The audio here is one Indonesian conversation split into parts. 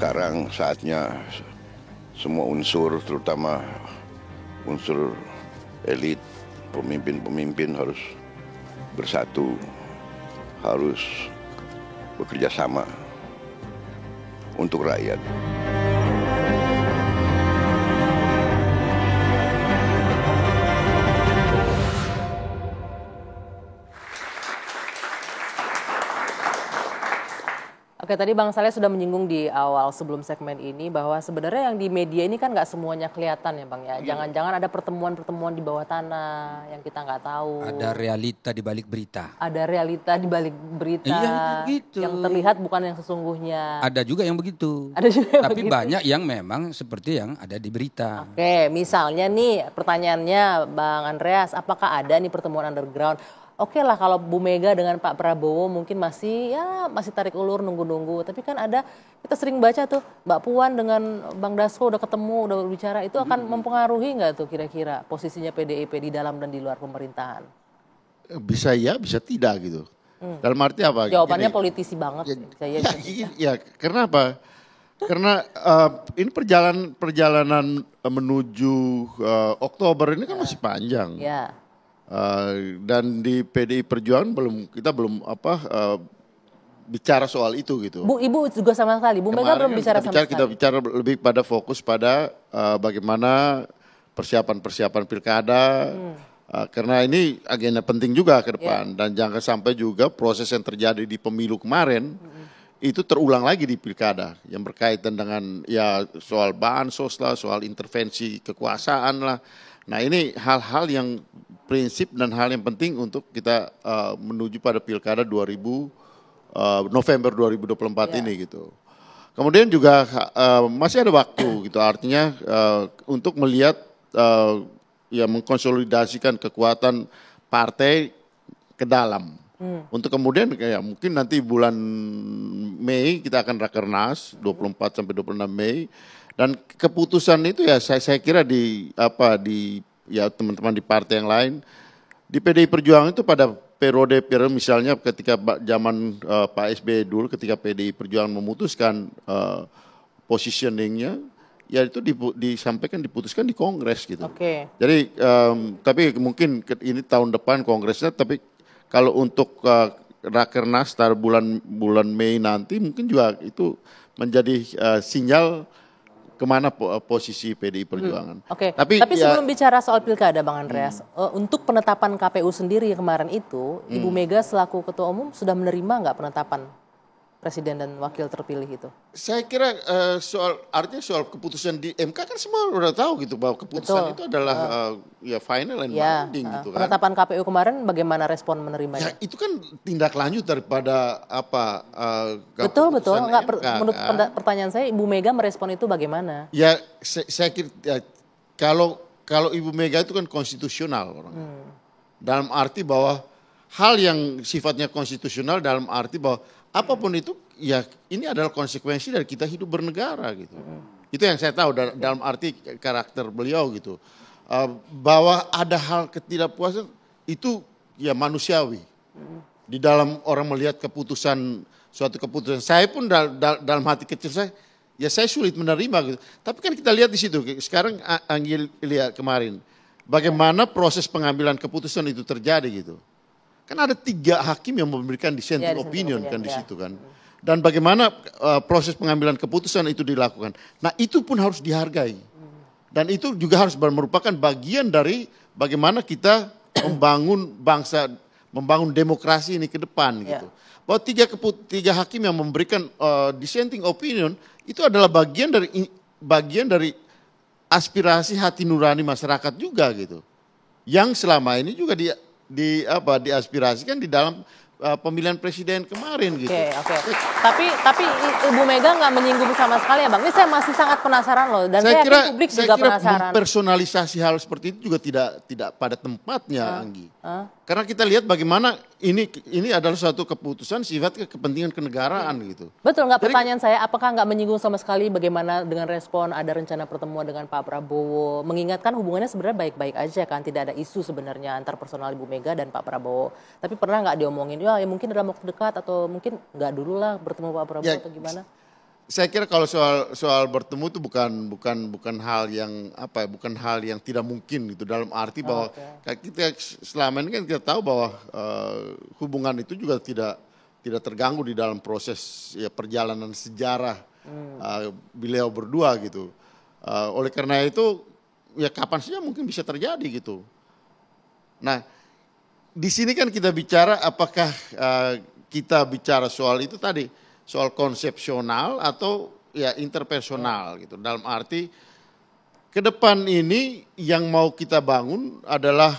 sekarang saatnya semua unsur, terutama unsur elit, pemimpin-pemimpin harus bersatu, harus bekerja sama untuk rakyat. Oke, tadi Bang Saleh sudah menyinggung di awal sebelum segmen ini bahwa sebenarnya yang di media ini kan nggak semuanya kelihatan ya Bang ya. Jangan-jangan ada pertemuan-pertemuan di bawah tanah yang kita nggak tahu. Ada realita di balik berita. Ada realita di balik berita Iya, begitu. yang terlihat bukan yang sesungguhnya. Ada juga yang begitu. Ada juga yang Tapi begitu. banyak yang memang seperti yang ada di berita. Oke, misalnya nih pertanyaannya Bang Andreas, apakah ada nih pertemuan underground? Oke lah kalau Bu Mega dengan Pak Prabowo mungkin masih tarik ulur nunggu-nunggu. Tapi kan ada, kita sering baca tuh Mbak Puan dengan Bang Dasko udah ketemu, udah berbicara. Itu akan mempengaruhi nggak tuh kira-kira posisinya PDIP di dalam dan di luar pemerintahan? Bisa ya, bisa tidak gitu. Dalam arti apa? Jawabannya politisi banget. Ya, karena apa? Karena ini perjalanan menuju Oktober ini kan masih panjang. Ya. Dan di PDI Perjuangan kita belum bicara soal itu gitu. Ibu juga sama sekali. Bu Mega belum bicara sama sekali. Kita bicara lebih pada fokus pada bagaimana persiapan pilkada. Karena ini agenda penting juga ke depan. Dan jangan sampai juga proses yang terjadi di pemilu kemarin itu terulang lagi di pilkada yang berkaitan dengan ya soal bansos lah, soal intervensi kekuasaan lah. Nah ini hal-hal yang prinsip dan hal yang penting untuk kita menuju pada pilkada November 2024 ini gitu. Kemudian juga masih ada waktu gitu, artinya untuk melihat ya mengkonsolidasikan kekuatan partai ke dalam. Untuk kemudian ya mungkin nanti bulan Mei kita akan rakernas 24 sampai 26 Mei. Dan keputusan itu ya saya kira ya teman-teman di partai yang lain di PDI Perjuangan itu pada periode misalnya ketika zaman Pak SBY dulu ketika PDI Perjuangan memutuskan positioningnya ya itu diputuskan di Kongres gitu. Oke. Jadi tapi mungkin ini tahun depan Kongresnya, tapi kalau untuk rakernas tar bulan Mei nanti mungkin juga itu menjadi sinyal kemana posisi PDI Perjuangan. Oke. Tapi sebelum bicara soal pilkada Bang Andreas, untuk penetapan KPU sendiri kemarin itu, Ibu Mega selaku Ketua Umum sudah menerima nggak penetapan Presiden dan Wakil terpilih itu? Saya kira artinya soal keputusan di MK kan semua udah tahu gitu bahwa keputusan itu adalah ya final and binding gitu kan. Penetapan KPU kemarin bagaimana respon menerimanya? Ya itu kan tindak lanjut daripada Betul. Menurut pertanyaan saya, Ibu Mega merespon itu bagaimana? Ya saya kira kalau Ibu Mega itu kan konstitusional orang. Dalam arti bahwa hal yang sifatnya konstitusional dalam arti bahwa apapun itu ya ini adalah konsekuensi dari kita hidup bernegara gitu. Itu yang saya tahu dalam arti karakter beliau gitu. Bahwa ada hal ketidakpuasan itu ya manusiawi. Di dalam orang melihat suatu keputusan. Saya pun dalam hati kecil saya sulit menerima gitu. Tapi kan kita lihat di situ. Sekarang Anggi lihat kemarin bagaimana proses pengambilan keputusan itu terjadi gitu. Kan ada 3 hakim yang memberikan dissenting opinion kan di situ kan. Dan bagaimana proses pengambilan keputusan itu dilakukan. Nah itu pun harus dihargai. Dan itu juga harus merupakan bagian dari bagaimana kita membangun bangsa, membangun demokrasi ini ke depan gitu. Bahwa 3 hakim yang memberikan dissenting opinion itu adalah bagian dari aspirasi hati nurani masyarakat juga gitu. Yang selama ini juga diaspirasikan di dalam pemilihan presiden kemarin gitu. Oke. Tapi Ibu Mega nggak menyinggung sama sekali ya Bang. Ini saya masih sangat penasaran loh, dan saya yakin publik juga penasaran. Personalisasi hal seperti itu juga tidak pada tempatnya, Anggi. Karena kita lihat bagaimana ini adalah suatu keputusan sifat kepentingan kenegaraan gitu. Betul nggak, pertanyaan saya, apakah nggak menyinggung sama sekali bagaimana dengan respon ada rencana pertemuan dengan Pak Prabowo, mengingatkan hubungannya sebenarnya baik-baik aja kan, tidak ada isu sebenarnya antar personal Ibu Mega dan Pak Prabowo. Tapi pernah nggak diomongin ya mungkin dalam waktu dekat atau mungkin nggak dulu lah bertemu Pak Prabowo atau gimana? saya kira kalau soal bertemu itu bukan hal yang apa ya, bukan hal yang tidak mungkin gitu, dalam arti bahwa kita selama ini kan kita tahu bahwa hubungan itu juga tidak terganggu di dalam proses ya perjalanan sejarah beliau berdua gitu. Oleh karena itu ya kapan saja mungkin bisa terjadi gitu. Nah, di sini kan kita bicara apakah kita bicara soal itu tadi, soal konsepsional atau ya interpersonal gitu. Dalam arti ke depan ini yang mau kita bangun adalah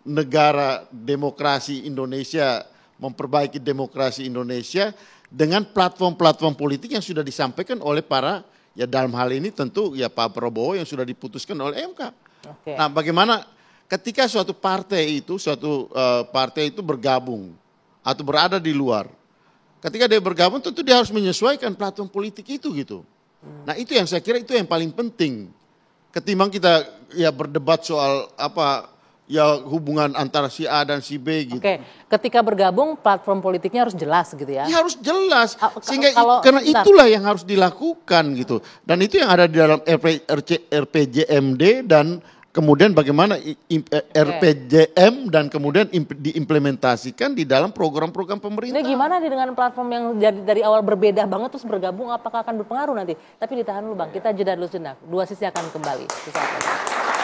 negara demokrasi Indonesia, memperbaiki demokrasi Indonesia dengan platform-platform politik yang sudah disampaikan oleh para, ya dalam hal ini tentu ya Pak Prabowo yang sudah diputuskan oleh MK. Nah, bagaimana ketika suatu partai itu bergabung atau berada di luar, ketika dia bergabung tentu dia harus menyesuaikan platform politik itu gitu. Nah, itu yang saya kira itu yang paling penting ketimbang kita ya berdebat soal apa ya hubungan antara si A dan si B gitu. Oke, ketika bergabung platform politiknya harus jelas gitu ya. Ya harus jelas, sehingga kalau karena itulah yang harus dilakukan gitu. Dan itu yang ada di dalam RPJMD dan kemudian bagaimana RPJM dan kemudian diimplementasikan di dalam program-program pemerintah. Ini gimana nih dengan platform yang dari awal berbeda banget terus bergabung, apakah akan berpengaruh nanti? Tapi ditahan dulu Bang, kita jeda dulu sejenak. Dua sisi akan kembali. Sesaat lagi.